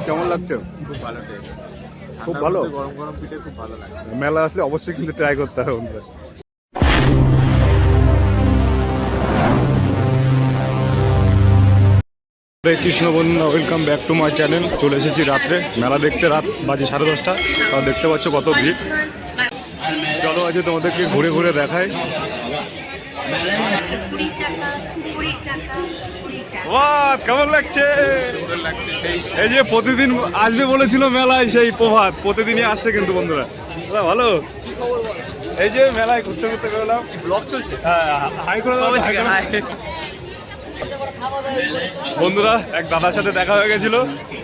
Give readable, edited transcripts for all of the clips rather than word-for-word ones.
কেমন লাগছে? খুব ভালো, খুব ভালো। গরম গরম পিঠে খুব ভালো লাগে। মেলা আসলে অবশ্যই কিন্তু ট্রাই করতে হবে বন্ধুরা। হরে কৃষ্ণ বন্ধুরা, welcome back to my channel. চলে এসেছি রাত্রে মেলা দেখতে, রাত বাজে 10:30। তাও দেখতে পাচ্ছ কত ভিড়। চলো আজ তোমাদেরকে ঘুরে ঘুরে দেখাই। কেমন লাগছে? এই যে প্রতিদিন আসবে বলেছিল মেলায় সেই প্রভাত, প্রতিদিনই আসছে কিন্তু বন্ধুরা। ভালো, এই যে মেলায় ঘুরতে ঘুরতে বেরোলাম। ব্লগ চলছে? হ্যাঁ, হাই করে দাও। বন্ধুরা, এক দাদার সাথে দেখা হয়ে গেছিল,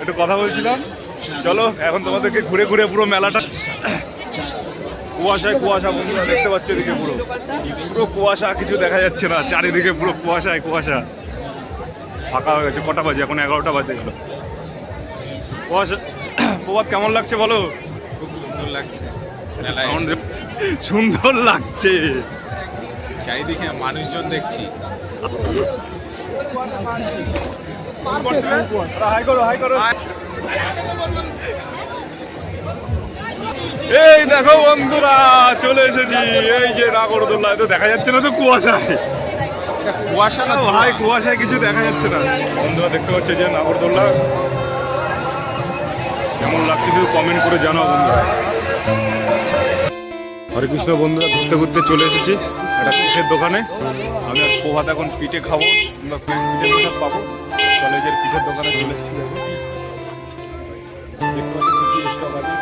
একটু কথা বলছিলাম। চলো এখন তোমাদেরকে ঘুরে ঘুরে পুরো মেলাটা। কুয়াশায় কুয়াশা বন্ধুরা, দেখতে পাচ্ছ এদিকে পুরো পুরো কুয়াশা, কিছু দেখা যাচ্ছে না, চারিদিকে পুরো কুয়াশায় কুয়াশা। ফাঁকা হয়ে গেছে, কটা বাজে? এখন 11টা বাজে গেল। কুয়াশা। প্রভাত কেমন লাগছে বলো? খুব সুন্দর লাগছে, সুন্দর লাগছে। চারিদিকে মানুষজন দেখছি। হাই করো, হাই করো। এই দেখো বন্ধুরা, চলে এসেছি। এই যে নাগরদোল্লা, তো দেখা যাচ্ছে না তো কুয়াশায়। কুয়াশা না ভাই, কুয়াশায় কিছু দেখা যাচ্ছে না। বন্ধুরা দেখতে পাচ্ছে যে নাগরদোল্লা কেমন লাগছে, শুধু কমেন্ট করে জানাও বন্ধুরা। হরে কৃষ্ণ বন্ধুরা, ঘুরতে ঘুরতে চলে এসেছি একটা পিঠের দোকানে। আমি আর প্রভাত এখন পিঠে খাবো, কিংবা পিঠের দোকান পাবো। কলেজের পিঠের দোকানে চলে এসেছি। দেখতে পাচ্ছি কি স্টক আছে,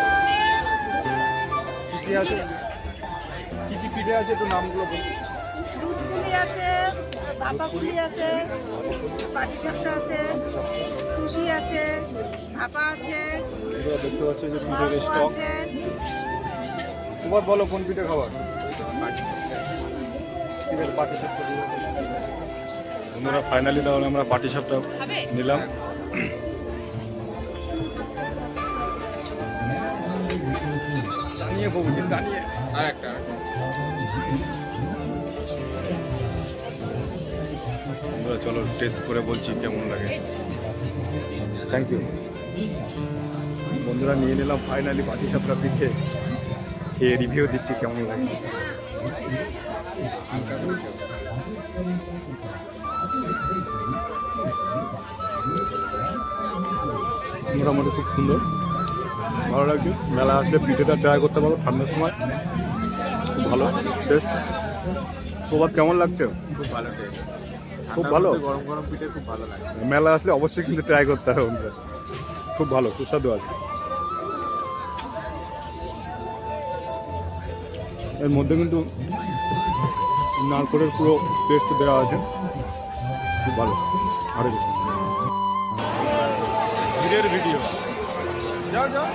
কি আছে, কি কি পিঠে আছে, একটু নামগুলো বলুন। দুধপুলি আছে, ভাপাপুলি আছে, পাটিসাপটা আছে, সুশি আছে, ভাপা আছে, দেখতে পাচ্ছি যে পিঠের মালপোয়া স্টক। আছে। তোমার বলো কোন পিঠে খাবার? ঠিক আছে, পাটিসাপটা দিও। বন্ধুরা ফাইনালি তাহলে আমরা পাটিসাপটা নিলাম। জানিয়ে বলবো, জানিয়ে আর একটা বন্ধুরা চলো টেস্ট করে বলছি কেমন লাগে। থ্যাংক ইউ বন্ধুরা, নিয়ে নিলাম ফাইনালি পাটিসাপটা পিঠে, খেয়ে রিভিউ দিচ্ছি কেমন লাগে। মোটামুটি খুব সুন্দর, ভালো লাগছে। মেলা আসলে পিঠেটা ট্রাই করতে পারো ঠান্ডার সময়, খুব ভালো টেস্ট। প্রভাত কেমন লাগছে? খুব ভালো, খুব ভালো। গরম গরম পিঠে খুব ভালো লাগে। মেলা আসলে অবশ্যই কিন্তু ট্রাই করতে হবে বন্ধুরা, খুব ভালো সুস্বাদু আছে। এর মধ্যে কিন্তু নারকেলের পুরো পেস্ট দেওয়া আছে, খুব ভালো। আরে ভিড়ের ভিডিও, যাও যাও।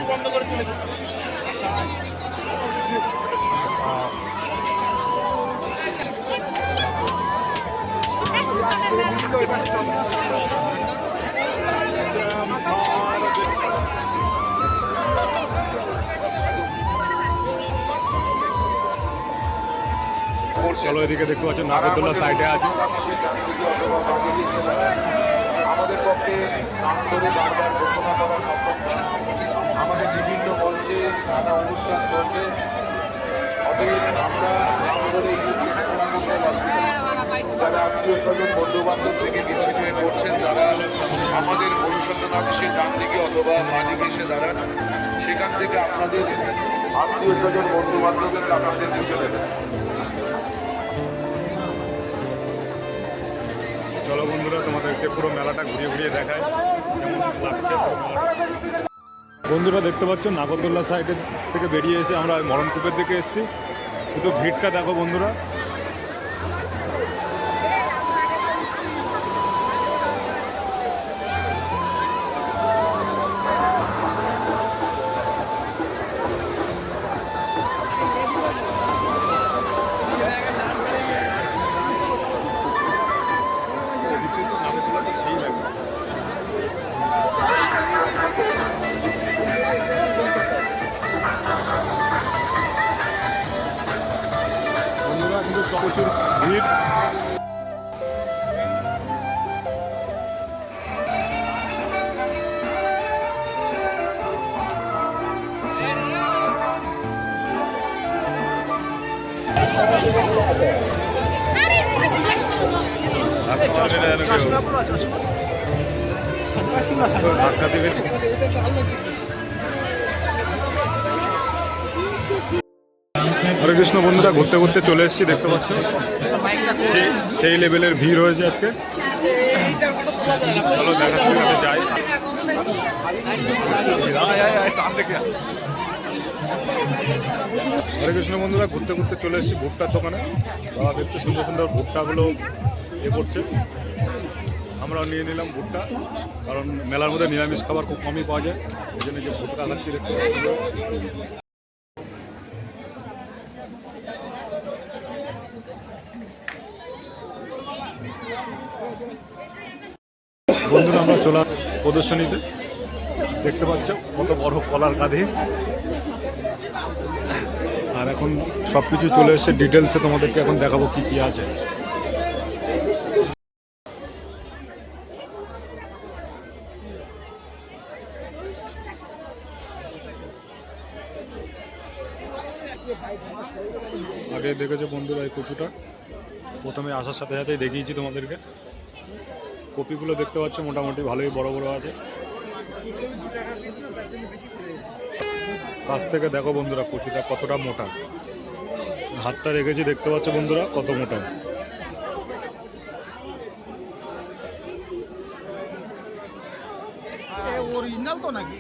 বন্ধ করে চলে চলো এদিকে দেখতে পাচ্ছ নাগরদোল্লা সাইডে আছে। আমাদের পক্ষে করে বারবার ঘোষণা করা সম্ভব নয়। আমাদের বিভিন্ন মঞ্চে নানা অনুষ্ঠান চলছে, অতএব আমরা আমাদের এই কেনাকাটা করতে পারছি না। যারা আত্মীয় স্বজন বন্ধু বান্ধব থেকে বিচ্ছিন্ন হয়ে পড়ছেন, যারা আমাদের পরিষদের অফিসের ডান দিকে অথবা বাঁ দিকে এসে দাঁড়ান। সেখান থেকে আপনাদের আত্মীয় স্বজন বন্ধু বান্ধবদেরকে আপনাদের দেখে দেবেন। চলো বন্ধুরা, তোমাদেরকে পুরো মেলাটা ঘুরিয়ে ঘুরিয়ে দেখায় কেমন লাগছে পুরো মেলাটা। বন্ধুরা দেখতে পাচ্ছ নাগরদোল্লা সাইডের থেকে বেরিয়ে এসে আমরা মরণকূপের দিকে এসেছি। শুধু ভিড়টা দেখো বন্ধুরা। বন্ধুরা কিন্তু প্রচুর ভিড়। হরে কৃষ্ণ বন্ধুরা, ঘুরতে ঘুরতে চলে এসেছি, দেখতে পাচ্ছ সেই লেভেলের ভিড় হয়েছে আজকে। চলো দেখাচ্ছি, যাই। হরে কৃষ্ণ বন্ধুরা, ঘুরতে ঘুরতে চলে এসেছি ভুট্টার দোকানে। বাবা দেখতে সুন্দর সুন্দর ভুট্টাগুলো করছে। আমরাও নিয়ে নিলাম ভুট্টা, কারণ মেলার মধ্যে নিরামিষ খাবার খুব কমই পাওয়া যায়, এই জন্য যে ভুট্টা খাচ্ছি দেখতে পাচ্ছি। বন্ধুরা আমরা চলে প্রদর্শনীতে, দেখতে পাচ্ছ কত বড় কলার গাধি। আর এখন সব কিছু চলে এসে ডিটেলসে তোমাদেরকে এখন দেখাবো কি কি আছে। আগে দেখেছো বন্ধুরা এই কচুটা, প্রথমে আসার সাথে সাথেই দেখিয়েছি তোমাদেরকে। কপিগুলো দেখতে পাচ্ছ মোটামুটি ভালোই বড় বড় আছে। কাছ থেকে দেখো বন্ধুরা কচুটা কতটা মোটা। হাতটা রেখেছি, দেখতে পাচ্ছ বন্ধুরা কত মোটা। অরিজিনাল তো নাকি?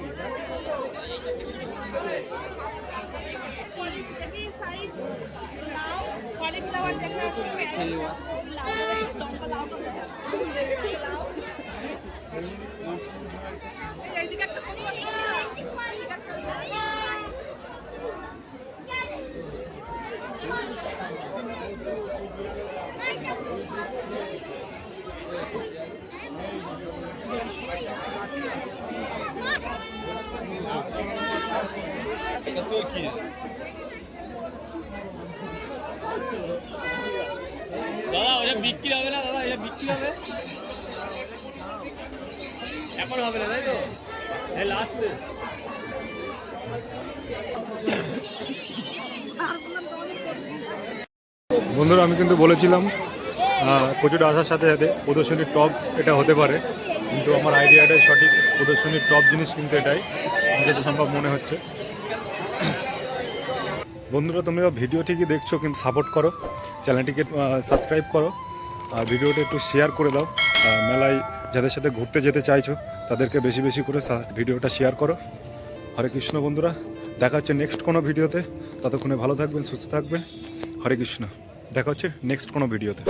দাদা ওটা বিক্রি হবে না, দাদা এটা বিক্রি হবে এখন হবে না, তাই তো? এই লাস্টে বন্ধুরা আমি কিন্তু বলেছিলাম কচুটা আসার সাথে সাথে প্রদর্শনীর টপ এটা হতে পারে, কিন্তু আমার আইডিয়াটাই সঠিক। প্রদর্শনীর টপ জিনিস কিন্তু এটাই যত সম্ভব মনে হচ্ছে। বন্ধুরা তোমরা ভিডিও ঠিকই দেখছো, কিন্তু সাপোর্ট করো, চ্যানেলটিকে সাবস্ক্রাইব করো, আর ভিডিওটা একটু শেয়ার করে দাও। মেলায় যাদের সাথে ঘুরতে যেতে চাইছো তাদেরকে বেশি বেশি করে ভিডিওটা শেয়ার করো। হরে কৃষ্ণ বন্ধুরা, দেখা হচ্ছে নেক্সট কোনো ভিডিওতে। ততক্ষণে ভালো থাকবেন, সুস্থ থাকবেন। হরে কৃষ্ণ, দেখা হচ্ছে নেক্সট কোনো ভিডিওতে।